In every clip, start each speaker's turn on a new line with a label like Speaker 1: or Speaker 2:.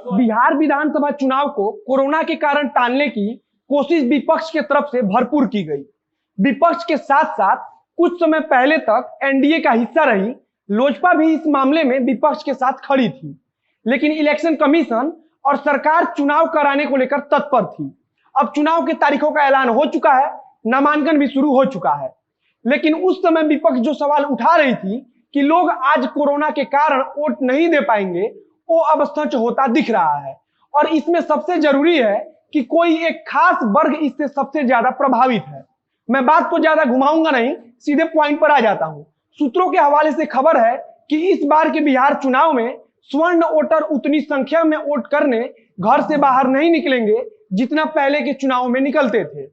Speaker 1: बिहार विधानसभा चुनाव को कोरोना के कारण टालने की कोशिश विपक्ष के तरफ से भरपूर की गई। विपक्ष के साथ साथ कुछ समय पहले तक एनडीए का हिस्सा रही लोजपा भी इस मामले में विपक्ष के साथ खड़ी थी, लेकिन इलेक्शन कमीशन और सरकार चुनाव कराने को लेकर तत्पर थी। अब चुनाव की तारीखों का ऐलान हो चुका है, नामांकन भी शुरू हो चुका है, लेकिन उस समय विपक्ष जो सवाल उठा रही थी कि लोग आज कोरोना के कारण वोट नहीं दे पाएंगे, वो अब सच होता दिख रहा है। और इसमें सबसे जरूरी है कि कोई एक खास वर्ग इससे सबसे ज्यादा प्रभावित है। मैं बात को ज्यादा घुमाऊंगा नहीं, सीधे पॉइंट पर आ जाता हूं। सूत्रों के हवाले से खबर है कि इस बार के बिहार चुनाव में स्वर्ण वोटर उतनी संख्या में वोट करने घर से बाहर नहीं निकलेंगे जितना पहले के चुनाव में निकलते थे।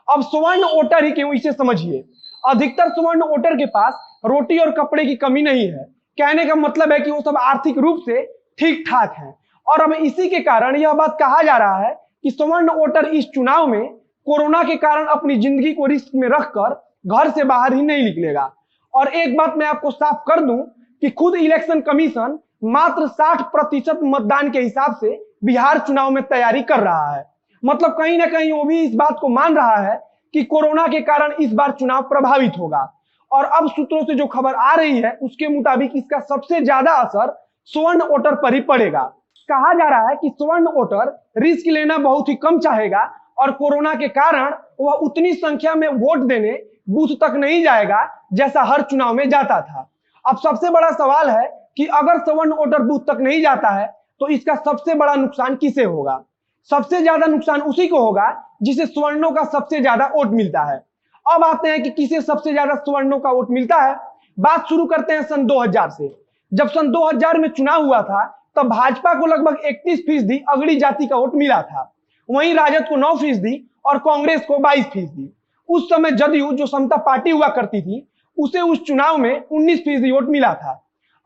Speaker 1: अब स्वर्ण वोटर ही क्यों, इसे समझिए। अधिकतर स्वर्ण वोटर के पास रोटी और कपड़े की कमी नहीं है। कहने का मतलब है कि वो सब आर्थिक रूप से ठीक ठाक हैं। और अब इसी के कारण यह बात कहा जा रहा है कि स्वर्ण वोटर इस चुनाव में कोरोना के कारण अपनी जिंदगी को रिस्क में रखकर घर से बाहर ही नहीं निकलेगा। और एक बात मैं आपको साफ कर दूं कि खुद इलेक्शन कमीशन मात्र 60% मतदान के हिसाब से बिहार चुनाव में तैयारी कर रहा है। मतलब कहीं ना कहीं वो भी इस बात को मान रहा है कि कोरोना के कारण इस बार चुनाव प्रभावित होगा। और अब सूत्रों से जो खबर आ रही है उसके मुताबिक इसका सबसे ज्यादा असर स्वर्ण वोटर पर ही पड़ेगा। कहा जा रहा है कि स्वर्ण वोटर रिस्क लेना बहुत ही कम चाहेगा और कोरोना के कारण वह उतनी संख्या में वोट देने बूथ तक नहीं जाएगा जैसा हर चुनाव में जाता था। अब सबसे बड़ा सवाल है कि अगर स्वर्ण वोटर बूथ तक नहीं जाता है तो इसका सबसे बड़ा नुकसान किसे होगा। सबसे ज्यादा नुकसान उसी को होगा जिसे स्वर्णों का सबसे ज्यादा वोट मिलता है। अब आते हैं कि किसे सबसे ज्यादा स्वर्णों का वोट मिलता है। बात शुरू करते हैं सन 2000 से। जब सन 2000 में चुनाव हुआ था तब भाजपा को लगभग 31% अगड़ी जाति का वोट मिला था। वहीं राजद को 9% और कांग्रेस को 22%। उस समय जदयू जो समता पार्टी हुआ करती थी उसे उस चुनाव में 19% वोट मिला था।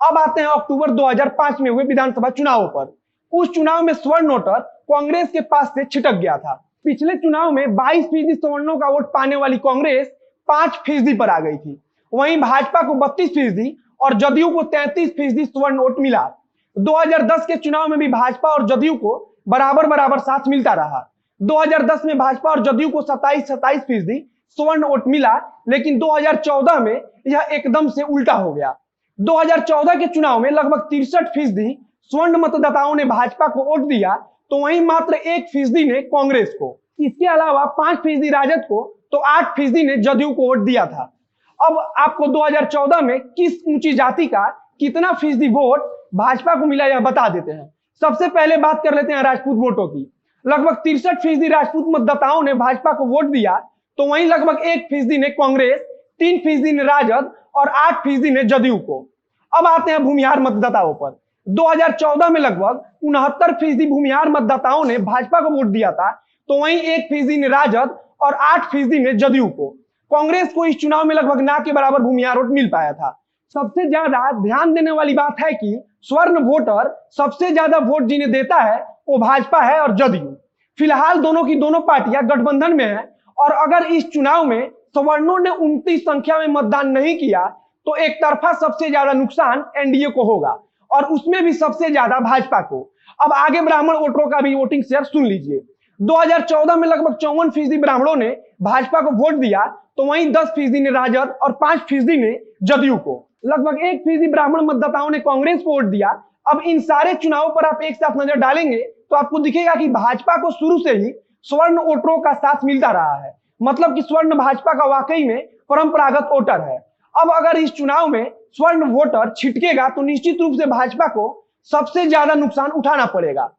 Speaker 1: अब आते हैं अक्टूबर 2005 में हुए विधानसभा चुनावों पर। उस चुनाव में स्वर्ण वोटर कांग्रेस के पास से छिटक गया था। पिछले चुनाव में 22% स्वर्णों का वोट पाने वाली कांग्रेस 5% पर आ गई थी। वहीं भाजपा को 32% और जदयू को 33% स्वर्ण वोट मिला। 2010 के चुनाव में भी भाजपा और जदयू को बराबर बराबर साथ मिलता रहा। 2010 में भाजपा और जदयू को 27% स्वर्ण वोट मिला, लेकिन 2014 में यह एकदम से उल्टा हो गया। 2014 के चुनाव में लगभग 63% स्वर्ण मतदाताओं ने भाजपा को वोट दिया, तो वहीं मात्र 1% ने कांग्रेस को। इसके अलावा 5% राजद को तो 8% ने जदयू को वोट दिया था। अब आपको 2014 में किस ऊंची जाति का कितना फीसदी वोट भाजपा को मिला यह बता देते हैं। सबसे पहले बात कर लेते हैं राजपूत वोटों की। लगभग 63% राजपूत मतदाताओं ने भाजपा को वोट दिया, तो वहीं लगभग 1% ने कांग्रेस, 3% ने राजद और 8% ने जदयू को। अब आते हैं भूमिहार मतदाताओं पर। 2014 में लगभग 69% भूमिहार मतदाताओं ने भाजपा को वोट दिया था, तो वहीं 1% ने राजद और 8% ने जदयू को। कांग्रेस को इस चुनाव में लगभग ना के बराबर भूमिहार वोट मिल पाया था। सबसे ज्यादा ध्यान देने वाली बात है कि स्वर्ण वोटर सबसे ज्यादा वोट जिन्हें देता है वो भाजपा है और जदयू। फिलहाल दोनों की दोनों पार्टियां गठबंधन में है और अगर इस चुनाव में सवर्णों ने 29 संख्या में मतदान नहीं किया तो एक तरफा सबसे ज्यादा नुकसान एनडीए को होगा और उसमें भी सबसे ज्यादा भाजपा को। अब आगे ब्राह्मण वोटरों का भी वोटिंग शेयर सुन लीजिए। 2014 में लगभग 54% ब्राह्मणों ने भाजपा को वोट दिया, तो वहीं 10% ने राजद और 5% ने जदयू को। लगभग 1% ब्राह्मण मतदाताओं ने कांग्रेस को वोट दिया। अब इन सारे चुनावों पर आप एक साथ नजर डालेंगे तो आपको दिखेगा कि भाजपा को शुरू से ही स्वर्ण वोटरों का साथ मिलता रहा है। मतलब कि स्वर्ण भाजपा का वाकई में परंपरागत वोटर है। अब अगर इस चुनाव में स्वर्ण वोटर छिटकेगा तो निश्चित रूप से भाजपा को सबसे ज्यादा नुकसान उठाना पड़ेगा।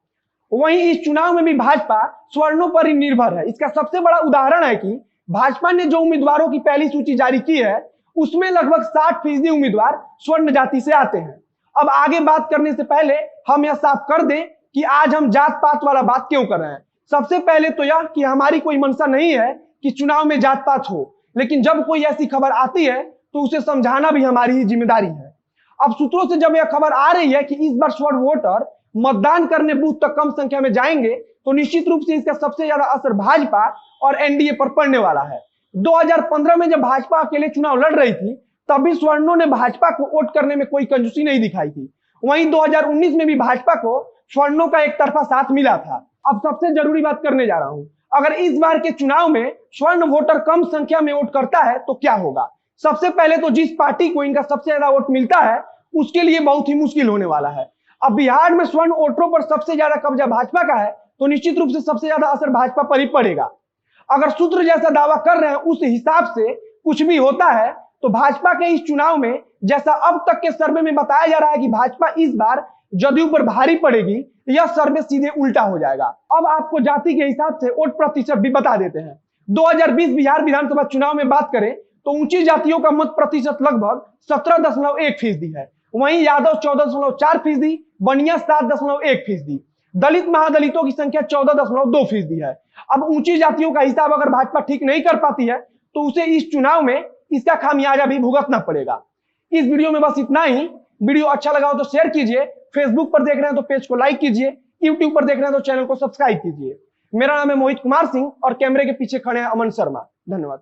Speaker 1: वहीं इस चुनाव में भी भाजपा स्वर्णों पर ही निर्भर है। इसका सबसे बड़ा उदाहरण है कि भाजपा ने जो उम्मीदवारों की पहली सूची जारी की है उसमें लगभग 60% उम्मीदवार स्वर्ण जाति से आते हैं। अब आगे बात करने से पहले हम यह साफ कर दें कि आज हम जात पात वाला बात क्यों कर रहे हैं। सबसे पहले तो यह कि हमारी कोई मंशा नहीं है कि चुनाव में जात पात हो, लेकिन जब कोई ऐसी खबर आती है तो उसे समझाना भी हमारी ही जिम्मेदारी है। अब सूत्रों से जब यह खबर आ रही है कि इस बार स्वर्ण वोटर मतदान करने बूथ तक कम संख्या में जाएंगे तो निश्चित रूप से इसका सबसे ज्यादा असर भाजपा और एनडीए पर पड़ने वाला है। 2015 में जब भाजपा अकेले चुनाव लड़ रही थी तब भी स्वर्णों ने भाजपा को वोट करने में कोई कंजूसी नहीं दिखाई थी। वहीं 2019 में भी भाजपा को सवर्णों का एक तरफा साथ मिला था। अब सबसे जरूरी बात करने जा रहा हूं, अगर इस बार के चुनाव में स्वर्ण वोटर कम संख्या में वोट करता है तो क्या होगा। सबसे पहले तो जिस पार्टी को इनका सबसे ज्यादा वोट मिलता है उसके लिए बहुत ही मुश्किल होने वाला है। अब बिहार में स्वर्ण वोटरों पर सबसे ज्यादा कब्जा भाजपा का है, तो निश्चित रूप से सबसे ज्यादा असर भाजपा पर ही पड़ेगा। अगर सूत्र जैसा दावा कर रहे हैं उस हिसाब से कुछ भी होता है तो भाजपा के इस चुनाव में, जैसा अब तक के सर्वे में बताया जा रहा है कि भाजपा इस बार जदयू पर भारी पड़ेगी, यह सर्वे सीधे उल्टा हो जाएगा। अब आपको जाति के हिसाब से वोट प्रतिशत भी बता देते हैं। 2020 बिहार विधानसभा चुनाव में बात करें तो ऊंची जातियों का मत प्रतिशत लगभग 17.1% है, वहीं यादव 14.4%, बनिया 7.1%, दलित महादलितों की संख्या 14.2% है। अब ऊंची जातियों का हिसाब अगर भाजपा ठीक नहीं कर पाती है तो उसे इस चुनाव में इसका खामियाजा भी भुगतना पड़ेगा। इस वीडियो में बस इतना ही। वीडियो अच्छा लगा हो तो शेयर कीजिए, फेसबुक पर देख रहे हैं तो पेज को लाइक कीजिए, यूट्यूब पर देख रहे हैं तो चैनल को सब्सक्राइब कीजिए। मेरा नाम है मोहित कुमार सिंह और कैमरे के पीछे खड़े हैं अमन शर्मा। धन्यवाद।